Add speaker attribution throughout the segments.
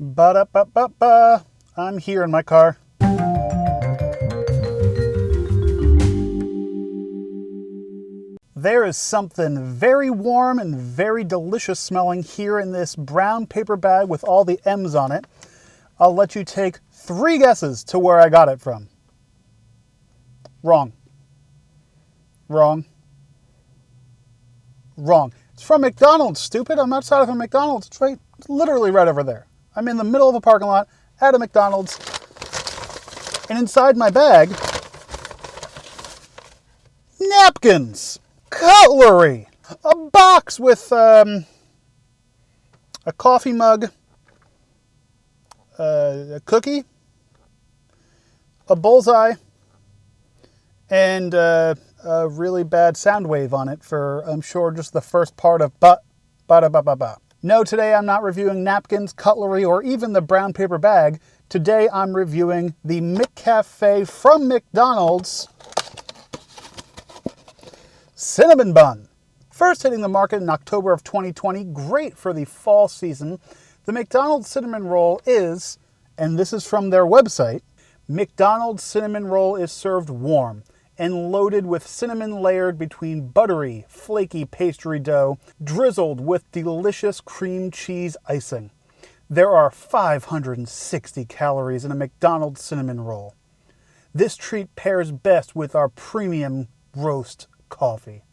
Speaker 1: Ba-da-ba-ba-ba. I'm here in my car. There is something very warm and very delicious smelling here in this brown paper bag with all the M's on it. I'll let you take 3 guesses to where I got it from. Wrong. Wrong. Wrong. It's from McDonald's, stupid. I'm outside of a McDonald's. It's literally right over there. I'm in the middle of a parking lot at a McDonald's. And inside my bag, napkins, cutlery, a box with a coffee mug, a cookie, a bullseye, and a really bad sound wave on it for, I'm sure, just the first part of ba-da-ba-ba-ba. No, today I'm not reviewing napkins, cutlery, or even the brown paper bag. Today I'm reviewing the McCafe from McDonald's Cinnabon bun. First hitting the market in October of 2020, great for the fall season. The McDonald's cinnamon roll is, and this is from their website, McDonald's cinnamon roll is served warm and loaded with cinnamon layered between buttery, flaky pastry dough, drizzled with delicious cream cheese icing. There are 560 calories in a McDonald's cinnamon roll. This treat pairs best with our premium roast coffee.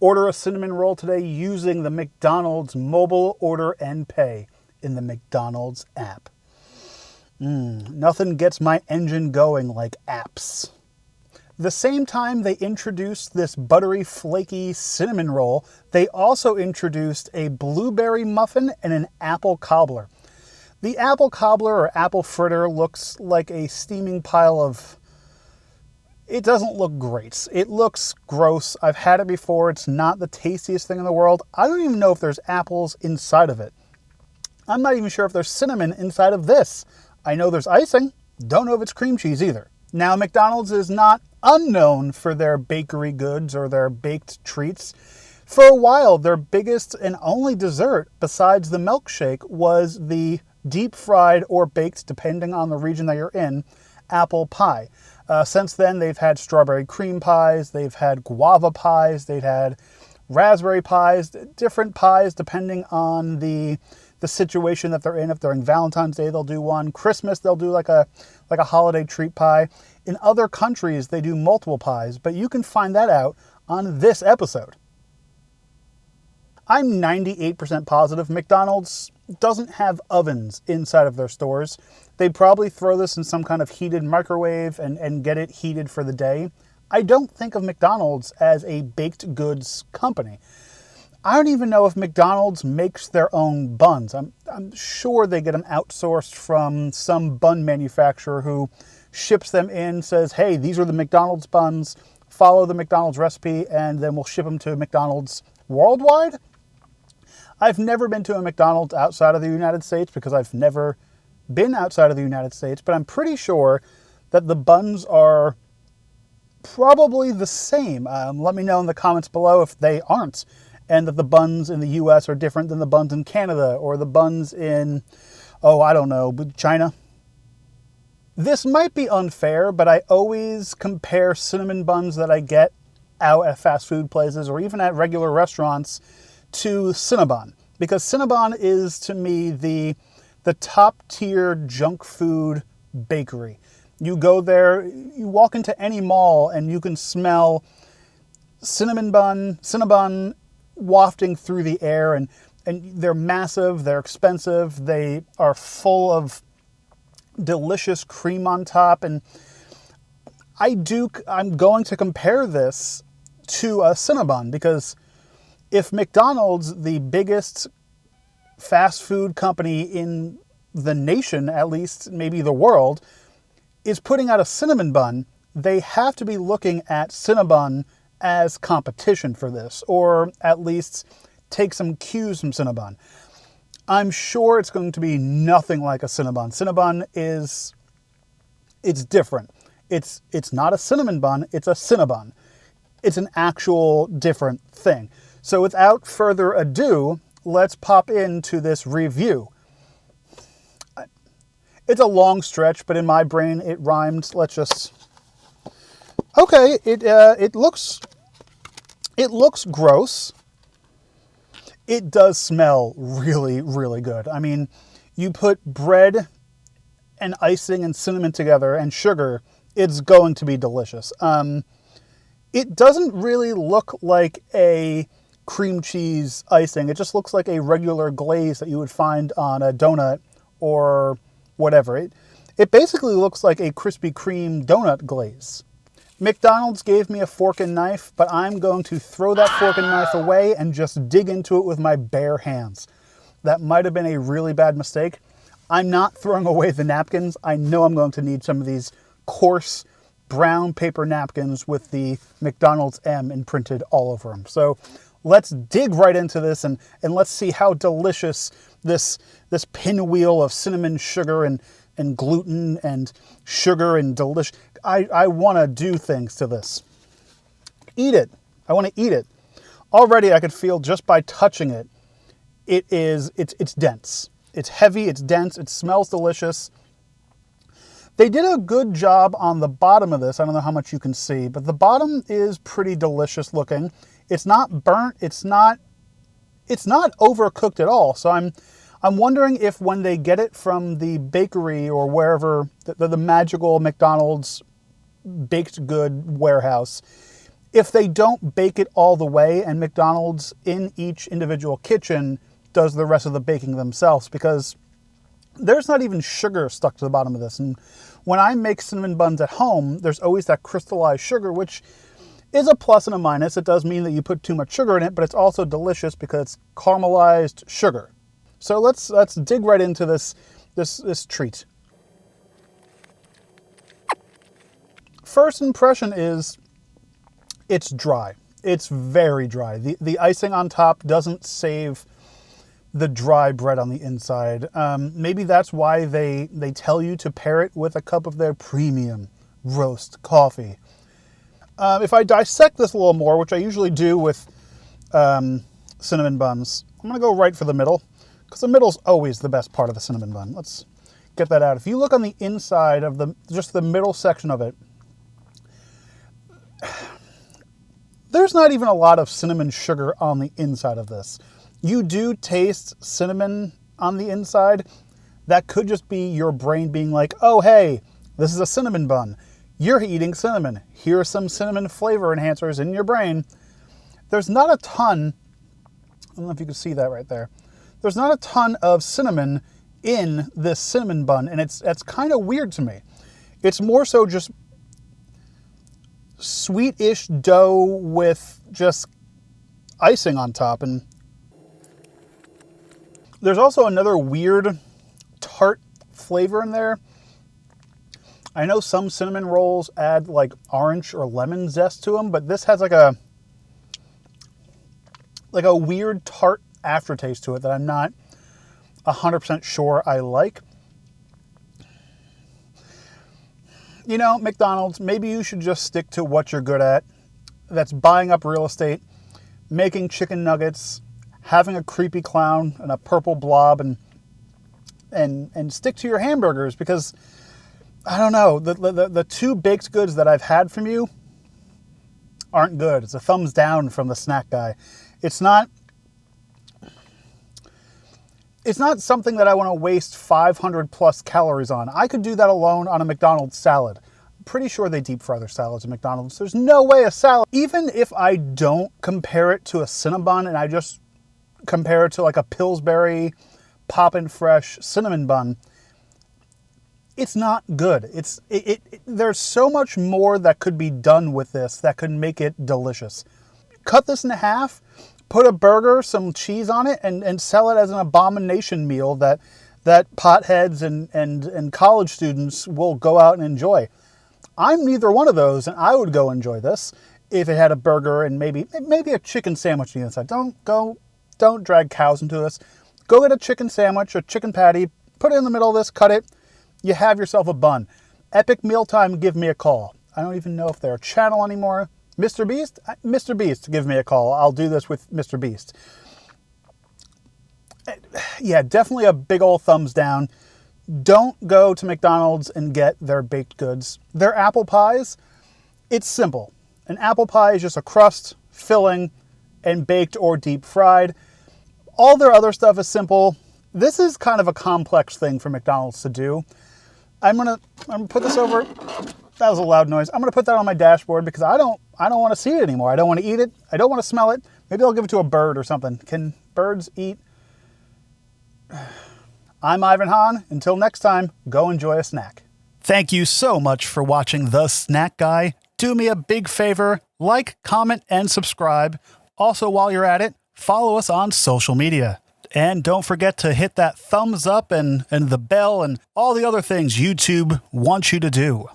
Speaker 1: Order a cinnamon roll today using the McDonald's mobile order and pay in the McDonald's app. Nothing gets my engine going like apps. The same time they introduced this buttery, flaky cinnamon roll, they also introduced a blueberry muffin and an apple cobbler. The apple cobbler or apple fritter looks like a steaming pile of... It doesn't look great. It looks gross. I've had it before. It's not the tastiest thing in the world. I don't even know if there's apples inside of it. I'm not even sure if there's cinnamon inside of this. I know there's icing. Don't know if it's cream cheese either. Now, McDonald's is not unknown for their bakery goods or their baked treats. For a while, their biggest and only dessert, besides the milkshake, was the deep-fried or baked, depending on the region that you're in, apple pie. Since then, they've had strawberry cream pies, they've had guava pies, they've had raspberry pies, different pies depending on the situation that they're in. If during Valentine's Day, they'll do one. Christmas, they'll do like a holiday treat pie. In other countries, they do multiple pies, but you can find that out on this episode. I'm 98% positive McDonald's doesn't have ovens inside of their stores. They'd probably throw this in some kind of heated microwave and get it heated for the day. I don't think of McDonald's as a baked goods company. I don't even know if McDonald's makes their own buns. I'm sure they get them outsourced from some bun manufacturer who ships them in, says, hey, these are the McDonald's buns, follow the McDonald's recipe, and then we'll ship them to McDonald's worldwide. I've never been to a McDonald's outside of the United States because I've never been outside of the United States, but I'm pretty sure that the buns are probably the same. Let me know in the comments below if they aren't, and that the buns in the US are different than the buns in Canada or the buns in, I don't know, China. This might be unfair, but I always compare cinnamon buns that I get out at fast food places or even at regular restaurants to Cinnabon, because Cinnabon is, to me, the top tier junk food bakery. You go there, you walk into any mall and you can smell Cinnabon wafting through the air, and they're massive, they're expensive, they are full of delicious cream on top, and I'm going to compare this to a Cinnabon, because if McDonald's, the biggest fast food company in the nation, at least maybe the world, is putting out a cinnamon bun, they have to be looking at Cinnabon as competition for this, or at least take some cues from Cinnabon. I'm sure it's going to be nothing like a Cinnabon. Cinnabon it's different. It's not a cinnamon bun, it's a Cinnabon. It's an actual different thing. So without further ado, let's pop into this review. It's a long stretch, but in my brain it rhymed. Let's just... Okay, it looks gross. It does smell really, really good. I mean, you put bread and icing and cinnamon together and sugar, it's going to be delicious. It doesn't really look like a cream cheese icing. It just looks like a regular glaze that you would find on a donut or whatever. It basically looks like a Krispy Kreme donut glaze. McDonald's gave me a fork and knife, but I'm going to throw that fork and knife away and just dig into it with my bare hands. That might have been a really bad mistake. I'm not throwing away the napkins. I know I'm going to need some of these coarse brown paper napkins with the McDonald's M imprinted all over them. So let's dig right into this and let's see how delicious this pinwheel of cinnamon, sugar, and gluten and sugar and delicious. I want to do things to this. Eat it. I want to eat it. Already I could feel just by touching it, it's dense. It's heavy, it's dense, it smells delicious. They did a good job on the bottom of this. I don't know how much you can see, but the bottom is pretty delicious looking. It's not burnt, it's not overcooked at all. So I'm wondering if when they get it from the bakery or wherever, the magical McDonald's baked good warehouse, if they don't bake it all the way and McDonald's in each individual kitchen does the rest of the baking themselves, because there's not even sugar stuck to the bottom of this. And when I make cinnamon buns at home, there's always that crystallized sugar, which is a plus and a minus. It does mean that you put too much sugar in it, but it's also delicious because it's caramelized sugar. So let's dig right into this treat. First impression is it's dry. It's very dry. The icing on top doesn't save the dry bread on the inside. Maybe that's why they tell you to pair it with a cup of their premium roast coffee. If I dissect this a little more, which I usually do with cinnamon buns, I'm going to go right for the middle, because the middle's always the best part of the cinnamon bun. Let's get that out. If you look on the inside of just the middle section of it, there's not even a lot of cinnamon sugar on the inside of this. You do taste cinnamon on the inside. That could just be your brain being like, oh, hey, this is a cinnamon bun. You're eating cinnamon. Here are some cinnamon flavor enhancers in your brain. There's not a ton, I don't know if you can see that right there. There's not a ton of cinnamon in this cinnamon bun, and that's kind of weird to me. It's more so just sweet-ish dough with just icing on top. And there's also another weird tart flavor in there. I know some cinnamon rolls add like orange or lemon zest to them, but this has like a weird tart aftertaste to it that I'm not 100% sure I like. You know, McDonald's, maybe you should just stick to what you're good at. That's buying up real estate, making chicken nuggets, having a creepy clown and a purple blob, and stick to your hamburgers, because I don't know, the two baked goods that I've had from you aren't good. It's a thumbs down from the snack guy. It's not something that I want to waste 500 plus calories on. I could do that alone on a McDonald's salad. I'm pretty sure they deep fry their salads at McDonald's. There's no way a salad, even if I don't compare it to a Cinnabon and I just compare it to like a Pillsbury Poppin' Fresh cinnamon bun, it's not good. There's so much more that could be done with this that could make it delicious. Cut this in half, put a burger, some cheese on it, and sell it as an abomination meal that potheads and college students will go out and enjoy. I'm neither one of those, and I would go enjoy this if it had a burger and maybe a chicken sandwich on the inside. Don't drag cows into this. Go get a chicken sandwich, a chicken patty, put it in the middle of this, cut it. You have yourself a bun. Epic Mealtime, give me a call. I don't even know if they're a channel anymore. Mr. Beast? Mr. Beast, give me a call. I'll do this with Mr. Beast. Yeah, definitely a big old thumbs down. Don't go to McDonald's and get their baked goods. Their apple pies, it's simple. An apple pie is just a crust, filling, and baked or deep fried. All their other stuff is simple. This is kind of a complex thing for McDonald's to do. I'm gonna put this over. That was a loud noise. I'm gonna put that on my dashboard because I don't want to see it anymore. I don't want to eat it. I don't want to smell it. Maybe I'll give it to a bird or something. Can birds eat? I'm Ivan Hahn. Until next time, go enjoy a snack. Thank you so much for watching The Snack Guy. Do me a big favor, like, comment, and subscribe. Also, while you're at it, follow us on social media. And don't forget to hit that thumbs up and the bell and all the other things YouTube wants you to do.